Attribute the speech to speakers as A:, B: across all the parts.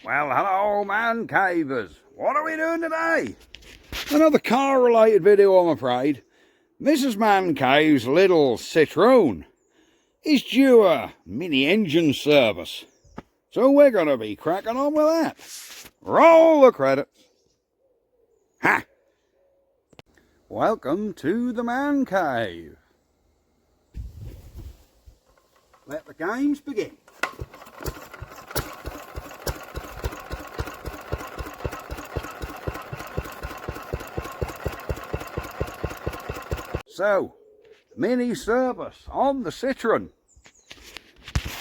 A: Well, hello, man cavers. What are we doing today? Another car-related video, I'm afraid. Mrs. Mancave's little Citroen is due a mini engine service. So we're going to be cracking on with that. Roll the credits. Ha! Welcome to the Man Cave. Let the games begin. So, mini service on the Citroen.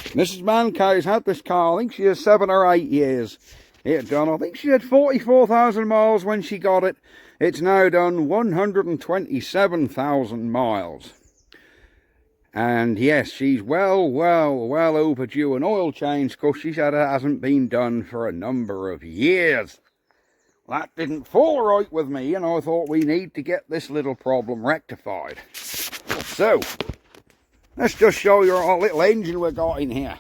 A: Mrs. Mancave's had this car, I think she has 7 or 8 years it done. I think she had 44,000 miles when she got it. It's now done 127,000 miles. And yes, she's well overdue an oil change because she said it hasn't been done for a number of years. That didn't fall right with me, and I thought we need to get this little problem rectified. So, let's just show you our little engine we got in here.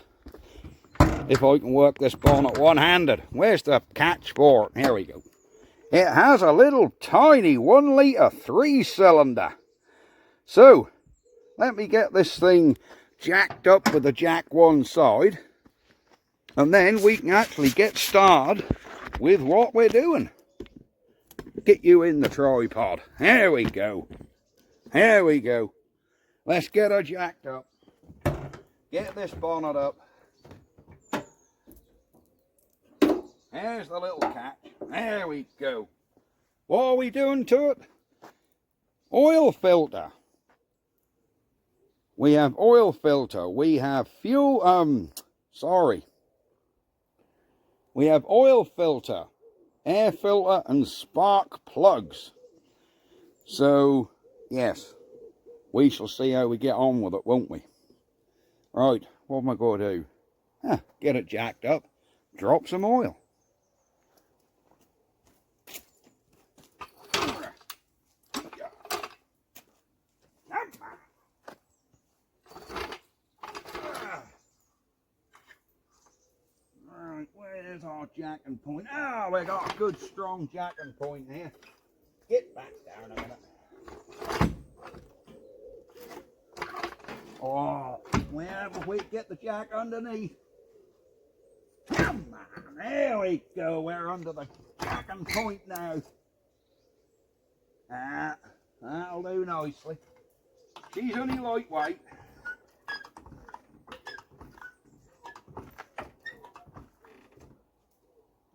A: If I can work this bonnet one-handed. Where's the catch for it? Here we go. It has a little tiny 1 litre 3-cylinder. So, let me get this thing jacked up with the jack one side. And then we can actually get started with what we're doing. Get you in the tripod. There we go. There we go. Let's get her jacked up. Get this bonnet up. There's the little catch. There we go. What are we doing to it? Oil filter. We have oil filter. We have fuel, We have oil filter, air filter and spark plugs. So, yes, we shall see how we get on with it, won't we? Right, what am I going to do? Get it jacked up, drop some oil. Where's our jacking point? We got a good strong jacking point here. Get back down a minute. Oh, well, if we get the jack underneath. Come on, there we go. We're under the jacking point now. That'll do nicely. She's only lightweight.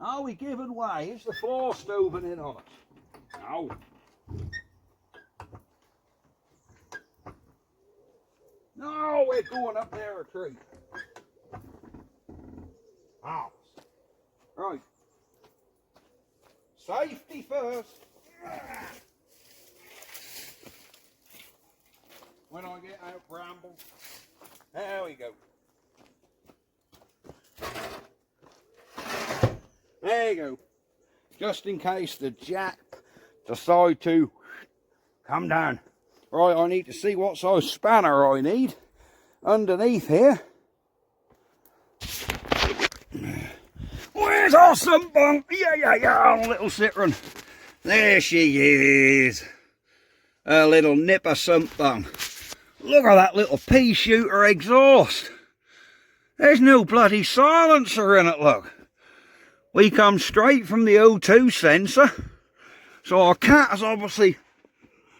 A: Are we giving way? Is the floor stoving in on us? No. No, we're going up there a tree. Oh. Right. Safety first. When I get out bramble. There we go. There you go. Just in case the jack decide to come down. Right, I need to see what size spanner I need underneath here. Where's our sump bunk? Yeah, little Citroen. There she is. A little nipper sump bunk. Look at that little pea shooter exhaust. There's no bloody silencer in it, look. We come straight from the O2 sensor. So our cat is obviously...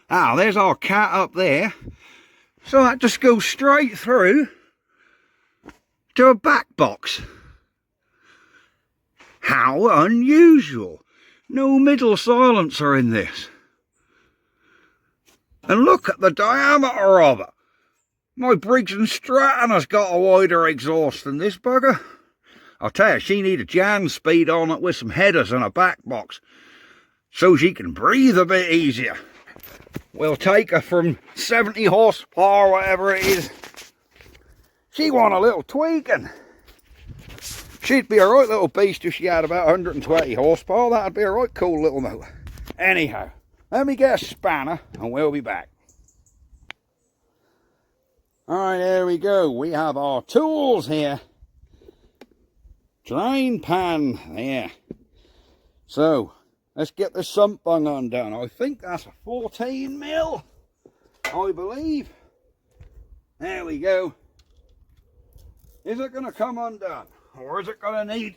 A: there's our cat up there. So that just goes straight through to a back box. How unusual. No middle silencer in this. And look at the diameter of it. My Briggs & Stratton has got a wider exhaust than this bugger. I'll tell you, she needs a Jan speed on it with some headers and a back box so she can breathe a bit easier. We'll take her from 70 horsepower, whatever it is. She want a little tweaking. She'd be a right little beast if she had about 120 horsepower. That'd be a right cool little motor. Anyhow, let me get a spanner and we'll be back. Alright, there we go. We have our tools here. drain pan there. So let's get the sump bung undone. I think that's a 14 mil, I believe. There we go. Is it going to come undone, or is it going to need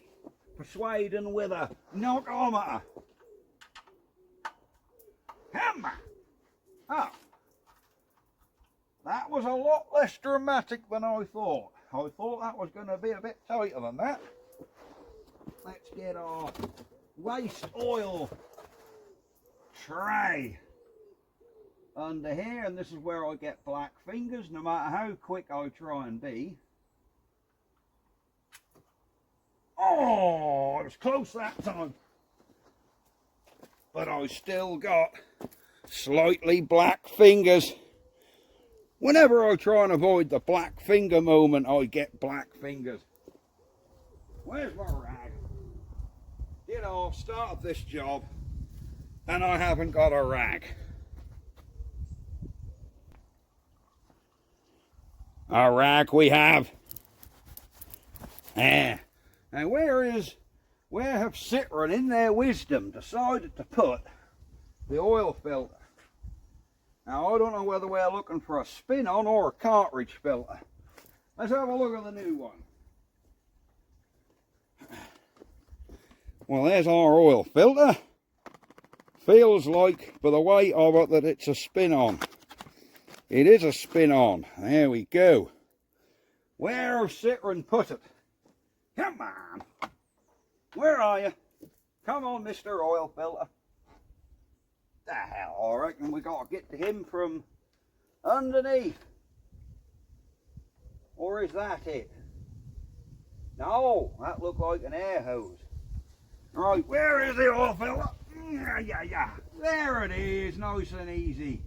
A: persuading with a knock-ometer? Hammer! Oh, that was a lot less dramatic than I thought. I thought that was going to be a bit tighter than that. Let's get our waste oil tray under here, and this is where I get black fingers no matter how quick I try and be. Oh, it was close that time, but I still got slightly black fingers. Whenever I try and avoid the black finger moment, I get black fingers. Where's my rag? You know, I've started this job and I haven't got a rag. A rag we have. Now where have Citroen in their wisdom decided to put the oil filter? Now I don't know whether we're looking for a spin-on or a cartridge filter. Let's have a look at the new one. Well, there's our oil filter. Feels like, by the weight of it, that it's a spin-on. It is a spin-on. There we go. Where have Citroen put it? Come on. Where are you? Come on, Mr. Oil Filter. The hell, I reckon we got to get to him from underneath. Or is that it? No, that looked like an air hose. Right, where is the oil filter? Yeah. There it is, nice and easy.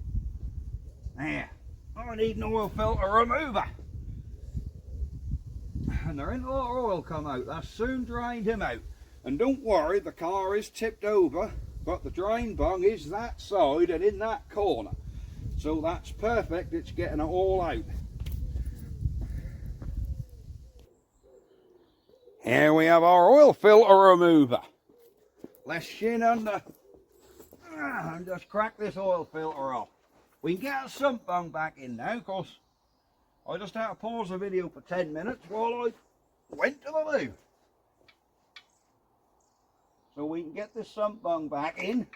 A: There. I need an oil filter remover. And there ain't a lot of oil come out. That soon drained him out. And don't worry, the car is tipped over, but the drain bung is that side and in that corner. So that's perfect, it's getting it all out. Here we have our oil filter remover. Let's shin under and just crack this oil filter off. We can get a sump bung back in now, because I just had to pause the video for 10 minutes while I went to the loo. So we can get this sump bung back in.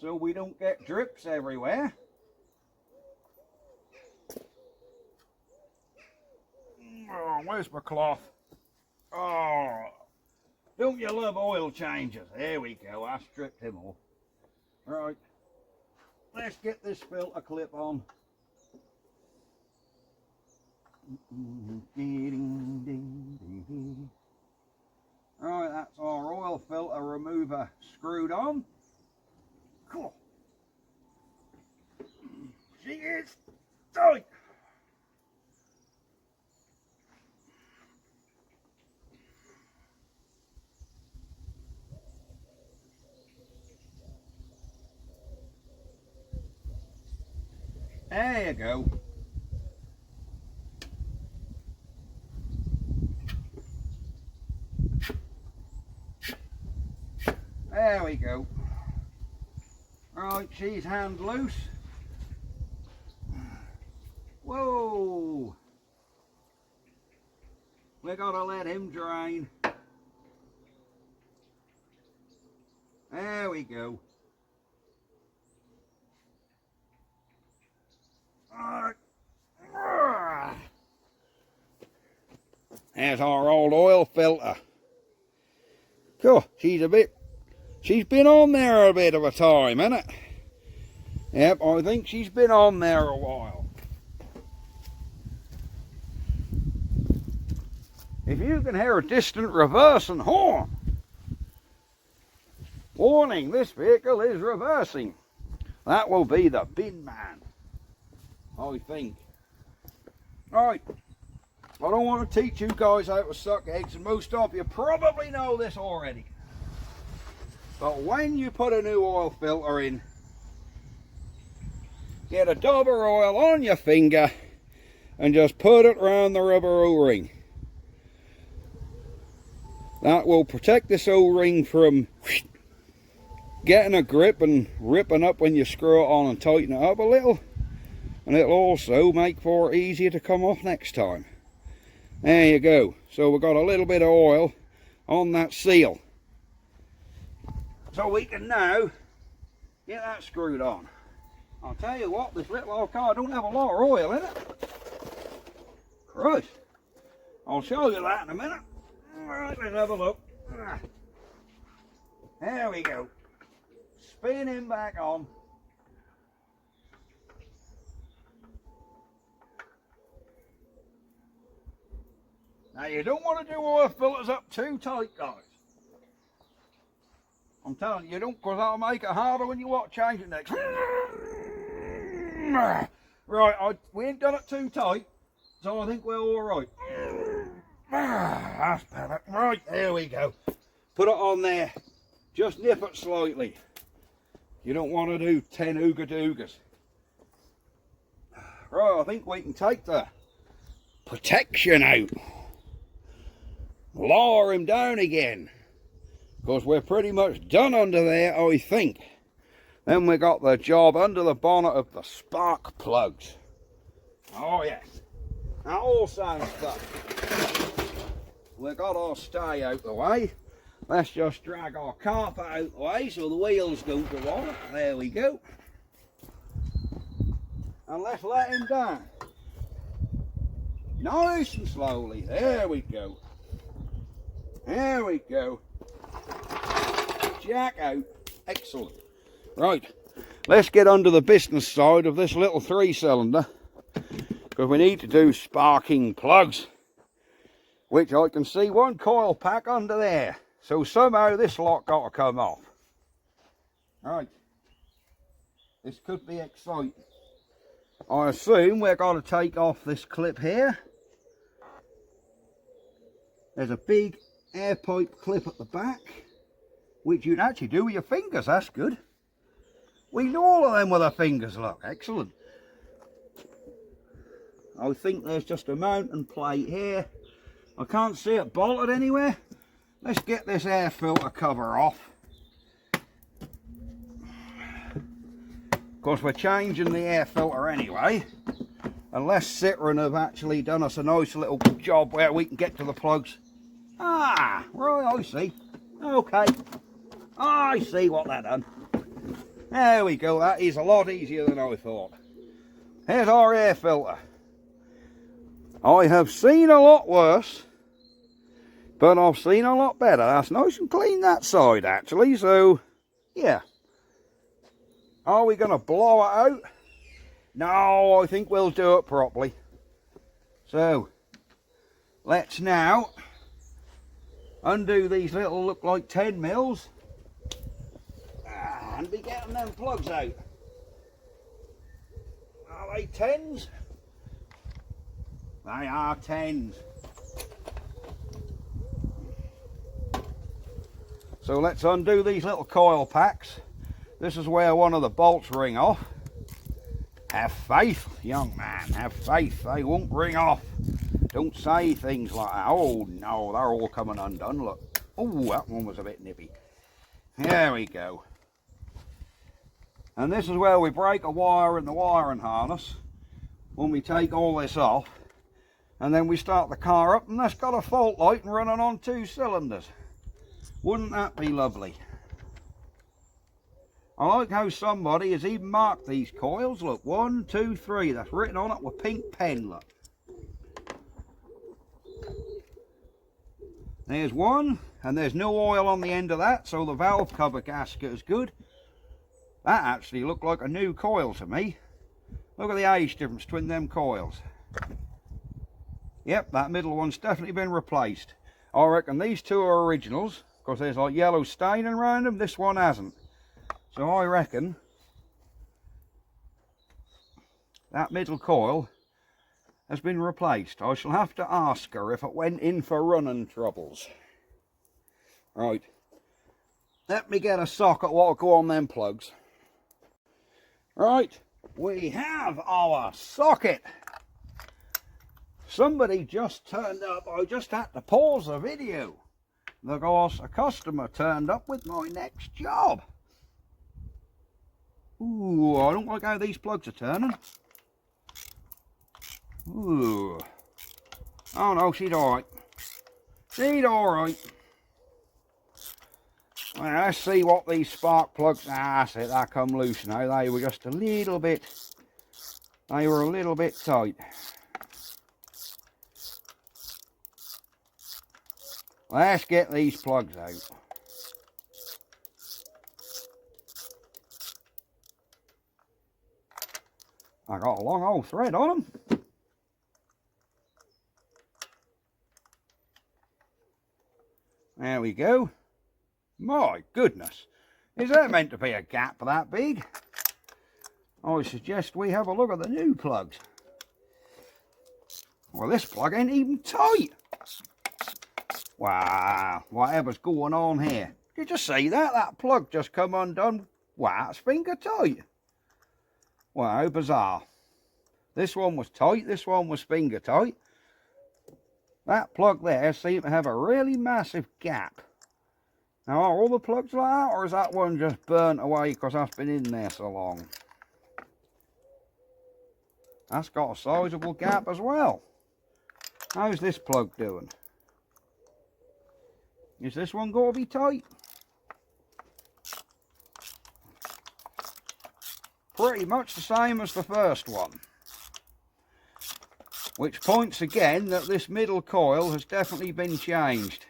A: So we don't get drips everywhere. Oh, where's my cloth? Oh, don't you love oil changes? There we go, I stripped him off. Right, let's get this filter clip on. Right, that's our oil filter remover screwed on. Cool. She is tight. There you go. There we go. Right, she's hand loose. Whoa! We gotta let him drain. There we go. There's our old oil filter. Cool, she's been on there a bit of a time, hasn't it? Yep, I think she's been on there a while. If you can hear a distant reversing horn, warning, this vehicle is reversing. That will be the bin man, I think. Right, I don't want to teach you guys how to suck eggs, and most of you probably know this already. But when you put a new oil filter in, get a dab of oil on your finger and just put it around the rubber O-ring. That will protect this O-ring from getting a grip and ripping up when you screw it on and tighten it up a little. And it'll also make for it easier to come off next time. There you go. So we've got a little bit of oil on that seal. So we can now get that screwed on. I'll tell you what, this little old car don't have a lot of oil in it. Christ. I'll show you that in a minute. Alright, let's have a look. There we go. Spin him back on. Now you don't want to do oil filters up too tight, guys. I'm telling you, you don't, because that'll make it harder when you want to change it next. Right, we ain't done it too tight, so I think we're all right. That's better. Right, there we go. Put it on there. Just nip it slightly. You don't want to do 10 ooga-doogas. Right, I think we can take the protection out. Lower him down again. Because we're pretty much done under there, I think. Then we got the job under the bonnet of the spark plugs. Oh yes. That all sounds stuff. We've got our stay out the way. Let's just drag our carpet out the way so the wheels don't go on it. There we go. And let's let him down. Nice and slowly. There we go. There we go. Jack out. Excellent. Right. Let's get under the business side of this little 3-cylinder. Because we need to do sparking plugs. Which I can see one coil pack under there. So somehow this lot got to come off. Right. This could be exciting. I assume we're going to take off this clip here. There's a big air pipe clip at the back, which you can actually do with your fingers. That's good. We can do all of them with our fingers, look. Excellent. I think there's just a mounting plate here. I can't see it bolted anywhere. Let's get this air filter cover off. Of course, we're changing the air filter anyway. Unless Citroen have actually done us a nice little job where we can get to the plugs. Ah, right, I see. Okay. I see what that done. There we go. That is a lot easier than I thought. Here's our air filter. I have seen a lot worse, but I've seen a lot better. That's nice and clean, that side, actually. So, yeah. Are we going to blow it out? No, I think we'll do it properly. So, let's now undo these little, look like 10 mils. And be getting them plugs out. Are they 10s? They are 10s. So let's undo these little coil packs. This is where one of the bolts ring off. Have faith, young man, have faith. They won't ring off. Don't say things like that. Oh no, they're all coming undone, look. Oh, that one was a bit nippy. There we go. And this is where we break a wire in the wiring harness when we take all this off. And then we start the car up, and that's got a fault light and running on 2 cylinders. Wouldn't that be lovely? I like how somebody has even marked these coils. Look, 1, 2, 3. That's written on it with pink pen, look. There's one, and there's no oil on the end of that, so the valve cover gasket is good. That actually looked like a new coil to me. Look at the age difference between them coils. Yep, that middle one's definitely been replaced. I reckon these two are originals, because there's like yellow staining around them. This one hasn't. So I reckon that middle coil has been replaced. I shall have to ask her if it went in for running troubles. Right. Let me get a socket what'll go on them plugs. Right, we have our socket. Somebody just turned up. I just had to pause the video because a customer turned up with my next job. Ooh, I don't like how these plugs are turning. Ooh. Oh no, she's alright. She's alright. Well, let's see what these spark plugs. Ah, that's it, that come loose now. They were just a little bit. They were a little bit tight. Let's get these plugs out. I got a long old thread on them. There we go. My goodness. Is there meant to be a gap that big? I suggest we have a look at the new plugs. Well, this plug ain't even tight. Wow, whatever's going on here. Did you see that? That plug just come undone. Wow, it's finger tight. Wow, bizarre. This one was tight, this one was finger tight. That plug there seemed to have a really massive gap. Now, are all the plugs like that, or is that one just burnt away because that's been in there so long? That's got a sizable gap as well. How's this plug doing? Is this one going to be tight? Pretty much the same as the first one. Which points again that this middle coil has definitely been changed.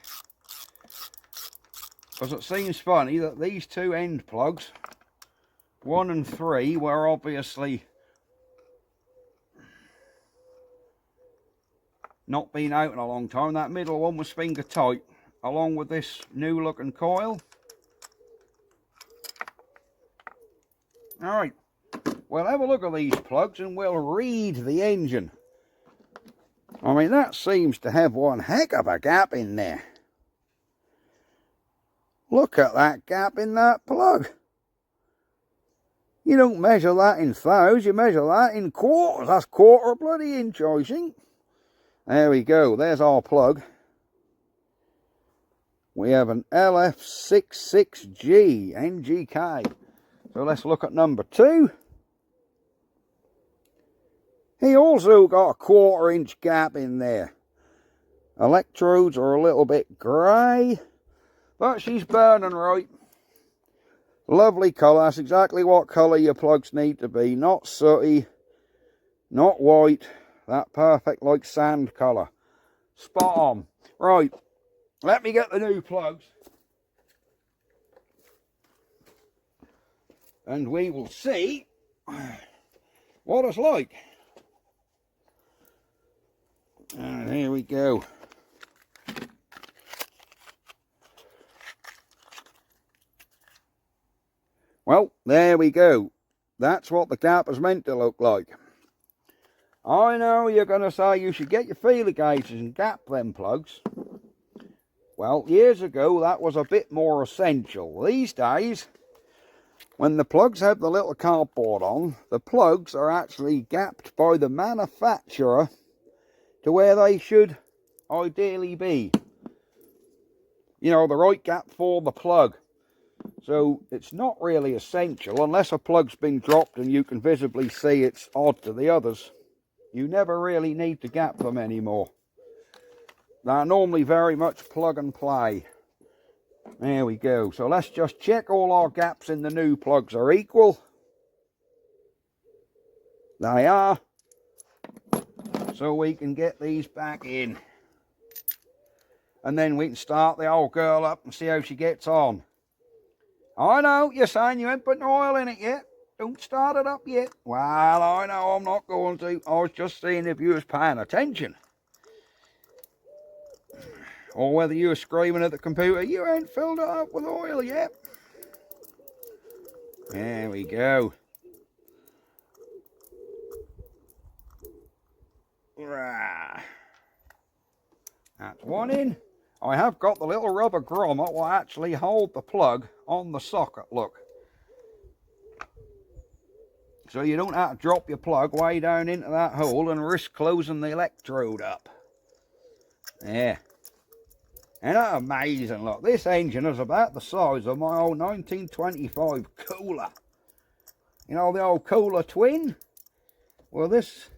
A: Because it seems funny that these two end plugs, 1 and 3, were obviously not been out in a long time. That middle one was finger tight, along with this new looking coil. Alright, we'll have a look at these plugs and we'll read the engine. I mean, that seems to have one heck of a gap in there. Look at that gap in that plug. You don't measure that in thous, you measure that in quarters. That's quarter bloody inch, I think. There we go, there's our plug. We have an LF66G NGK. So let's look at number 2. He also got a quarter inch gap in there. Electrodes are a little bit grey, but she's burning right. Lovely colour. That's exactly what colour your plugs need to be. Not sooty, not white. That perfect like sand colour. Spot on. Right, let me get the new plugs. And we will see what it's like. And here we go. Well, there we go. That's what the gap is meant to look like. I know you're going to say you should get your feeler gauges and gap them plugs. Well, years ago that was a bit more essential. These days, when the plugs have the little cardboard on, the plugs are actually gapped by the manufacturer to where they should ideally be. You know, the right gap for the plug. So it's not really essential unless a plug's been dropped and you can visibly see it's odd to the others. You never really need to gap them anymore. They're normally very much plug and play. There we go. So let's just check all our gaps in the new plugs are equal. They are. So we can get these back in. And then we can start the old girl up and see how she gets on. I know, you're saying you ain't put no oil in it yet. Don't start it up yet. Well, I know I'm not going to. I was just seeing if you was paying attention. Or whether you were screaming at the computer, you ain't filled it up with oil yet. There we go. That's one in. I have got the little rubber grommet will actually hold the plug on the socket, look. so you don't have to drop your plug way down into that hole and risk closing the electrode up. Yeah. Isn't that amazing? Look, this engine is about the size of my old 1925 Cooler. You know, the old Cooler Twin? Well, this,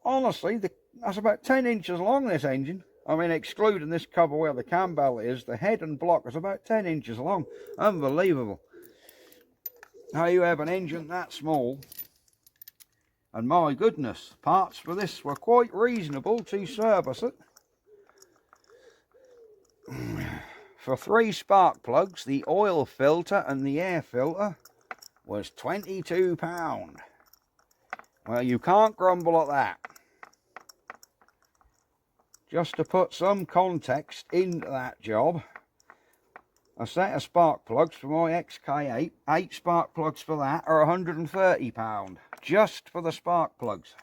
A: honestly, that's about 10 inches long, this engine. I mean, excluding this cover where the cam belt is, the head and block is about 10 inches long. Unbelievable. How you have an engine that small. And my goodness, parts for this were quite reasonable to service it. For 3 spark plugs, the oil filter and the air filter was £22. Well, you can't grumble at that. Just to put some context into that job, a set of spark plugs for my XK8, 8 spark plugs for that are £130, just for the spark plugs.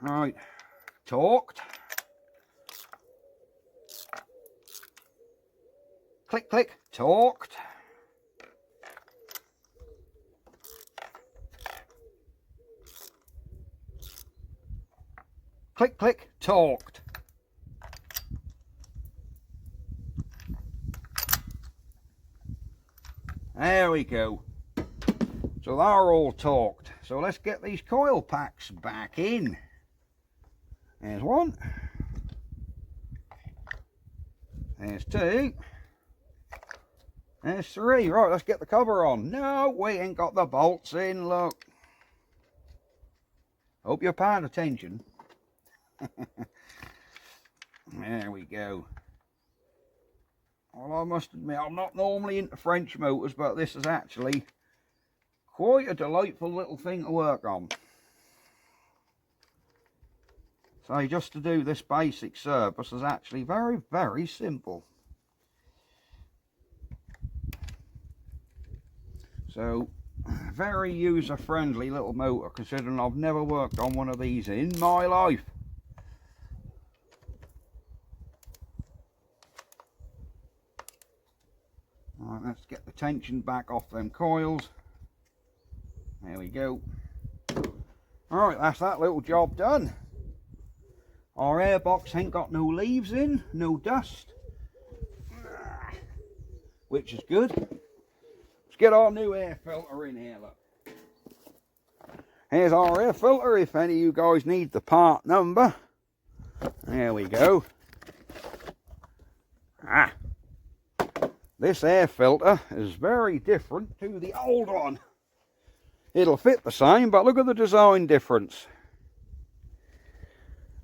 A: Right, torqued. Click, click, torqued. Click, click, torqued. There we go. So they're all torqued. So let's get these coil packs back in. There's one. There's two. There's three. Right, let's get the cover on. No, we ain't got the bolts in, look. Hope you're paying attention. There we go. Well, I must admit, I'm not normally into French motors, but this is actually quite a delightful little thing to work on. So just to do this basic service is actually very, very simple. So, very user-friendly little motor, considering I've never worked on one of these in my life. Alright, let's get the tension back off them coils. There we go. Alright, that's that little job done. Our airbox ain't got no leaves in, no dust, which is good. Let's get our new air filter in here, look. Here's our air filter if any of you guys need the part number. There we go. This air filter is very different to the old one. It'll fit the same, but look at the design difference.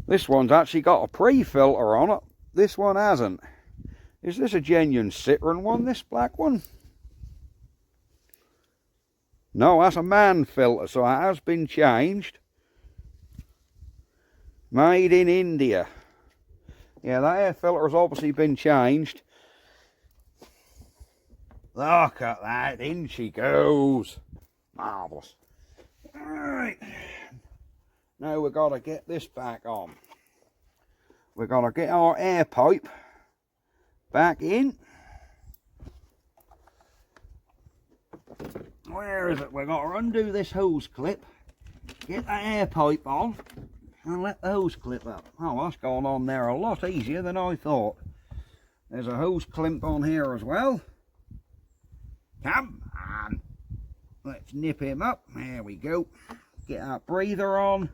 A: This one's actually got a pre-filter on it. This one hasn't. Is this a genuine Citroen one, this black one? No, that's a man filter, so it has been changed. Made in India. Yeah, that air filter has obviously been changed. Look at that, in she goes. Marvellous. Alright. Now we've got to get this back on. We've got to get our air pipe back in. Where is it? We've got to undo this hose clip, get that air pipe on, and let the hose clip up. Oh, that's gone on there a lot easier than I thought. There's a hose clip on here as well. Come on. Let's nip him up. There we go. Get that breather on.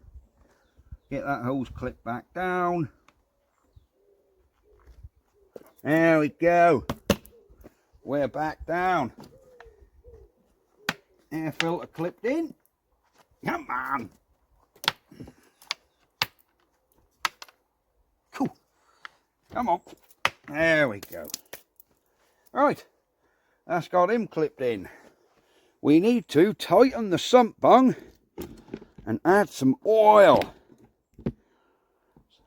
A: Get that hose clip back down. There we go. We're back down. Air filter clipped in. Come on. Cool. Come on. There we go. Right. That's got him clipped in. We need to tighten the sump bung and add some oil.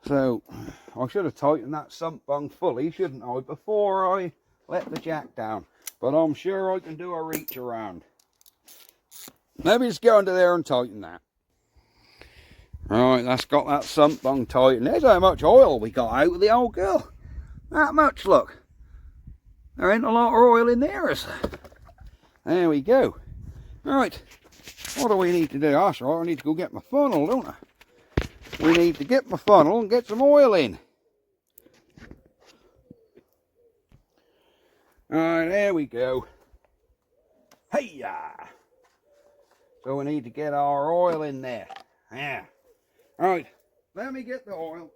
A: So I should have tightened that sump bung fully, shouldn't I, before I let the jack down. But I'm sure I can do a reach around. Let me just go under there and tighten that. Right, that's got that sump bung tightened. There's how much oil we got out of the old girl. That much, look. There ain't a lot of oil in there, is there? There we go. Right, what do we need to do? That's right, I need to go get my funnel, don't I? We need to get my funnel and get some oil in. Alright, there we go. Hey-ya! So we need to get our oil in there. Yeah. Right, let me get the oil.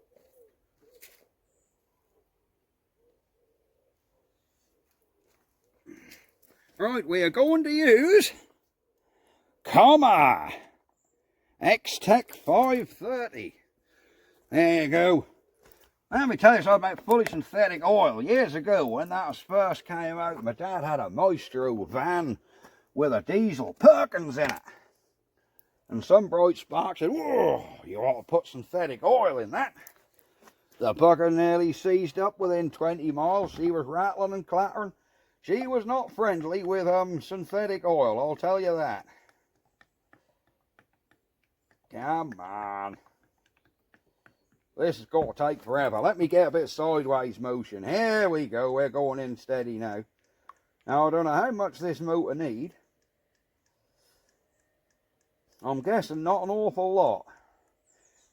A: Right, we are going to use Comma X-Tech 530. There you go. Let me tell you something about fully synthetic oil. Years ago, when that first came out, my dad had a Maestro van with a diesel Perkins in it. And some bright spark said, whoa, you ought to put synthetic oil in that. The pucker nearly seized up within 20 miles. She was rattling and clattering. She was not friendly with synthetic oil, I'll tell you that. Come on. This has got to take forever. Let me get a bit sideways motion. Here we go. We're going in steady now. Now, I don't know how much this motor need. I'm guessing not an awful lot.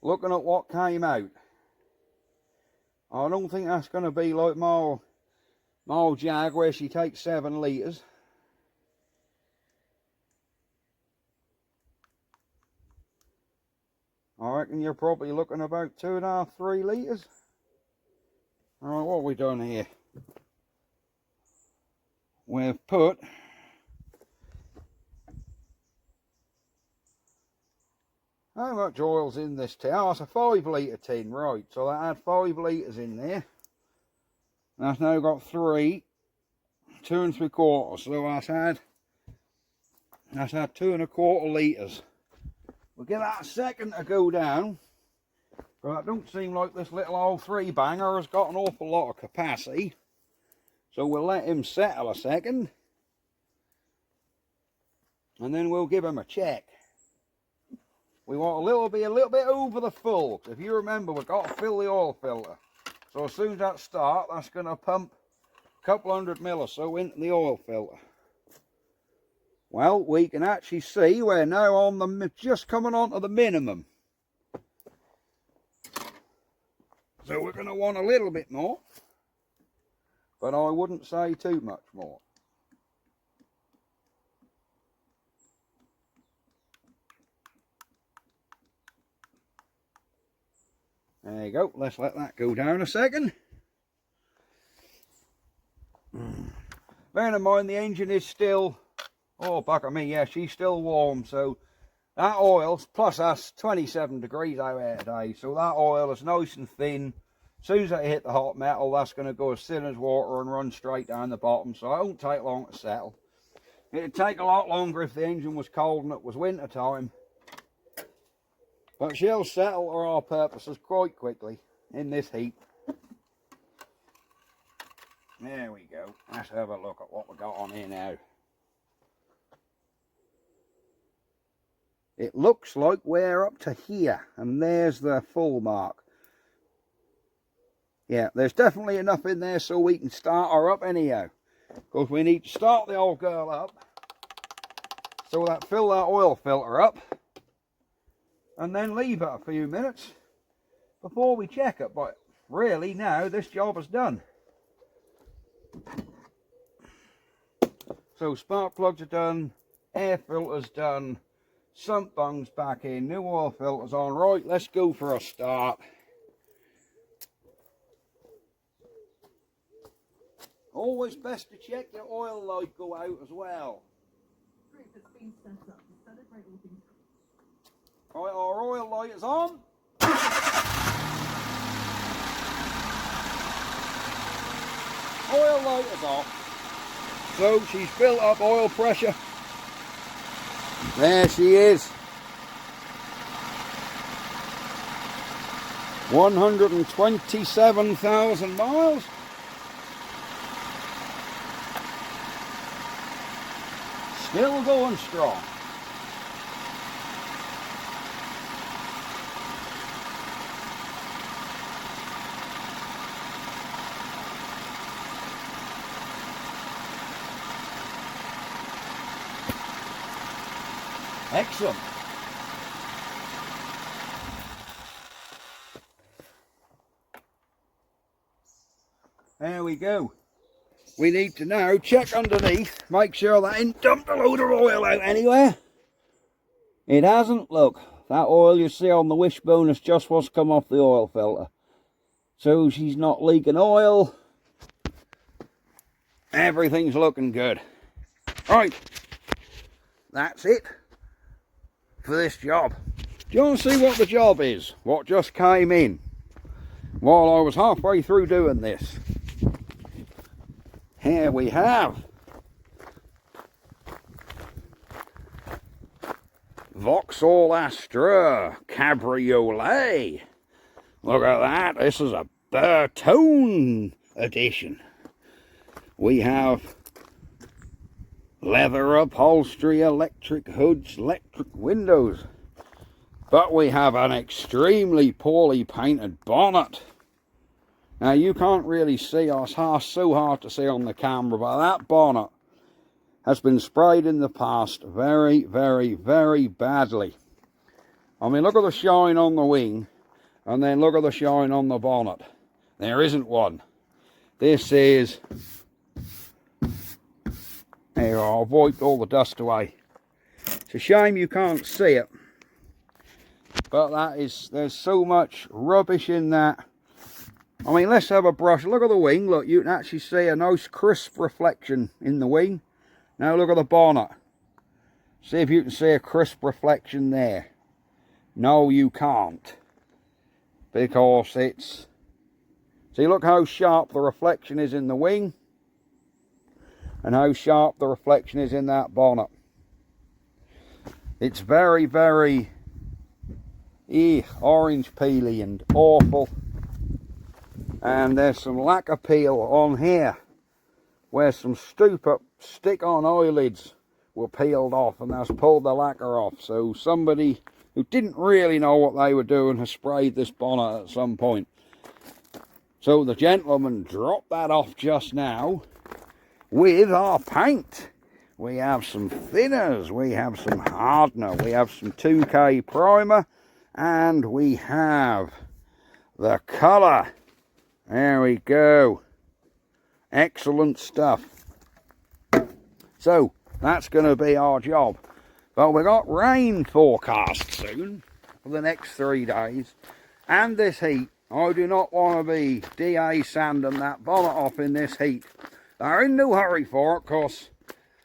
A: Looking at what came out. I don't think that's going to be like my Jag, where she takes 7 litres. I reckon you're probably looking about 2.5, 3 litres. Alright, what have we done here? We've put how much oil's in this tin? Oh, it's a 5 litre tin, right. So that had 5 litres in there. That's now got 3, 2 3/4. So that's had 2 1/4 litres. We'll give that a second to go down. But it don't seem like this little old 3-banger has got an awful lot of capacity. So we'll let him settle a second. And then we'll give him a check. We want a little bit over the full. If you remember, we've got to fill the oil filter. So as soon as that starts, that's going to pump a couple 100 mil or so into the oil filter. Well, we can actually see we're now on just coming on to the minimum. So we're going to want a little bit more, but I wouldn't say too much more. There you go. Let's let that go down a second. Bearing in mind the engine is still, oh, bugger me, yeah, she's still warm. So that oil, plus that's 27 degrees out here today. So that oil is nice and thin. As soon as it hit the hot metal, that's going to go as thin as water and run straight down the bottom. So it won't take long to settle. It'd take a lot longer if the engine was cold and it was winter time. But she'll settle for our purposes quite quickly in this heat. There we go. Let's have a look at what we got on here now. It looks like we're up to here, and there's the full mark. Yeah, there's definitely enough in there so we can start her up anyhow. Because we need to start the old girl up. So that fill that oil filter up. And then leave it a few minutes before we check it. But really now this job is done. So spark plugs are done, air filters done, sump bungs back in, new oil filters on. Right, let's go for a start. Always best to check your oil light go out as well. Right, our oil light is on. Oil light is off. So she's built up oil pressure. There she is. 127,000 miles. Still going strong. Excellent. There we go. We need to now check underneath, make sure that ain't dumped a load of oil out anywhere. It hasn't. Look, that oil you see on the wishbone is just what's come off the oil filter. So she's not leaking oil. Everything's looking good. Right, that's it for this job. Do you want to see what the job is? What just came in while I was halfway through doing this? Here we have Vauxhall Astra Cabriolet. Look at that, this is a Bertone edition. We have leather upholstery, electric hoods, electric windows. But we have an extremely poorly painted bonnet. Now you can't really see, it's so hard to see on the camera, but that bonnet has been sprayed in the past very, very, very badly. I mean, look at the shine on the wing, and then look at the shine on the bonnet. There isn't one. This is... There, I've wiped all the dust away. It's a shame you can't see it, but there's so much rubbish in that. I mean, let's have a brush. Look at the wing. Look, you can actually see a nice crisp reflection in the wing. Now look at the bonnet. See if you can see a crisp reflection there. No, you can't. Because it's... See, look how sharp the reflection is in the wing. And how sharp the reflection is in that bonnet. It's very, very... orange peely and awful. And there's some lacquer peel on here where some stupid stick-on eyelids were peeled off, and that's pulled the lacquer off. So somebody who didn't really know what they were doing has sprayed this bonnet at some point. So the gentleman dropped that off just now with our paint. We have some thinners, we have some hardener, we have some 2K primer, and we have the colour. There we go. Excellent stuff. So, that's going to be our job. But we've got rain forecast soon for the next 3 days. And this heat. I do not want to be DA sanding that bonnet off in this heat. They're in no hurry for it, because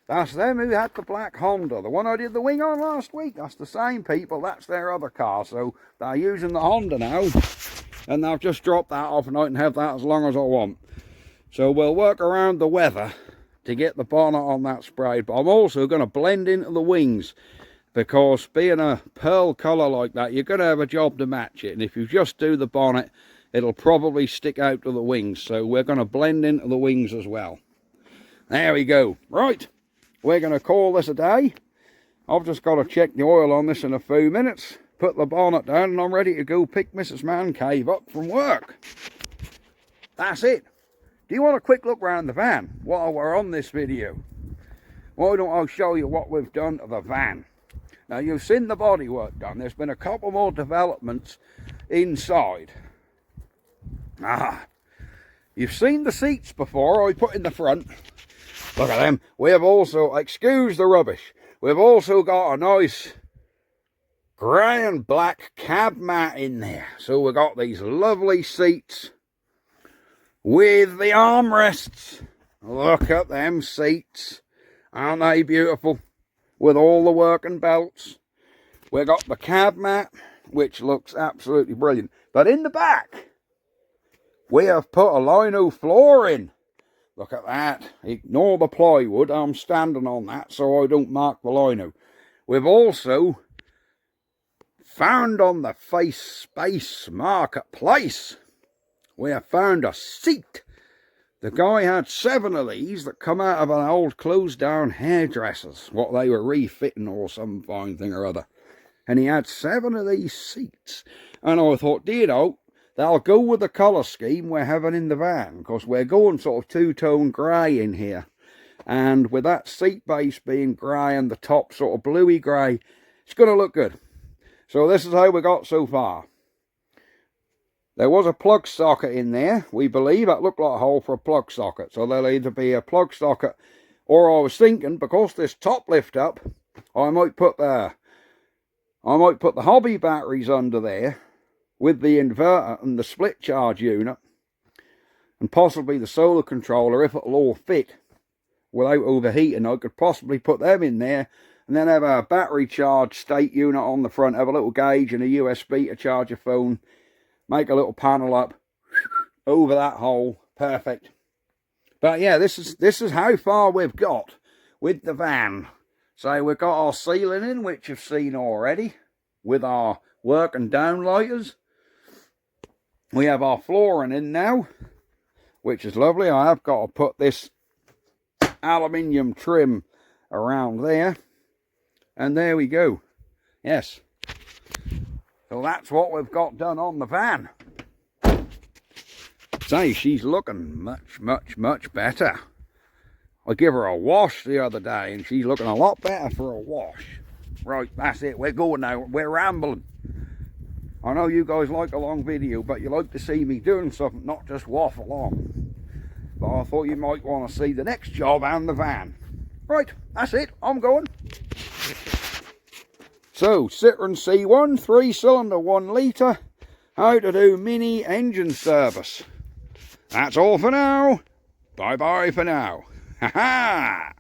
A: that's them who had the black Honda. The one I did the wing on last week. That's the same people. That's their other car. So, they're using the Honda now. And I've just dropped that off, and I can have that as long as I want. So we'll work around the weather to get the bonnet on that sprayed. But I'm also going to blend into the wings, because being a pearl colour like that, you're going to have a job to match it. And if you just do the bonnet, it'll probably stick out to the wings. So we're going to blend into the wings as well. There we go. Right, we're going to call this a day. I've just got to check the oil on this in a few minutes. Put the bonnet down, and I'm ready to go pick Mrs. Mancave up from work. That's it. Do you want a quick look around the van while we're on this video? Why don't I show you what we've done to the van? Now, you've seen the bodywork done. There's been a couple more developments inside. You've seen the seats before I put in the front. Look at them. We have also, excuse the rubbish, we've also got a nice grey and black cab mat in there. So we've got these lovely seats with the armrests. Look at them seats. Aren't they beautiful? With all the working belts. We've got the cab mat, which looks absolutely brilliant. But in the back, we have put a lino floor in. Look at that. Ignore the plywood. I'm standing on that so I don't mark the lino. We've also found on the Face Space Marketplace, we have found a seat. The guy had 7 of these that come out of an old closed down hairdresser's, what they were refitting or some fine thing or other. And he had 7 of these seats. And I thought, do you know, they'll go with the colour scheme we're having in the van, because we're going sort of two-tone grey in here. And with that seat base being grey and the top sort of bluey grey, it's going to look good. So this is how we got so far. There was a plug socket in there, we believe. That looked like a hole for a plug socket. So there'll either be a plug socket, or I was thinking, because this top lift up, I might put the hobby batteries under there with the inverter and the split charge unit, and possibly the solar controller, if it'll all fit without overheating. I could possibly put them in there, and then have a battery charge state unit on the front, have a little gauge and a USB to charge your phone, make a little panel up over that hole. Perfect. But yeah, this is how far we've got with the van. So we've got our ceiling in, which you've seen already, with our working downlighters. We have our flooring in now, which is lovely. I have got to put this aluminium trim around there. And there we go. Yes. So that's what we've got done on the van. Say, she's looking much better. I gave her a wash the other day and she's looking a lot better for a wash. Right, that's it. We're going now. We're rambling. I know you guys like a long video, but you like to see me doing something, not just waffle on. But I thought you might want to see the next job and the van. Right, that's it. I'm going. So, Citroen C1, 3-cylinder, 1 litre. How to do mini engine service. That's all for now. Bye-bye for now. Ha ha!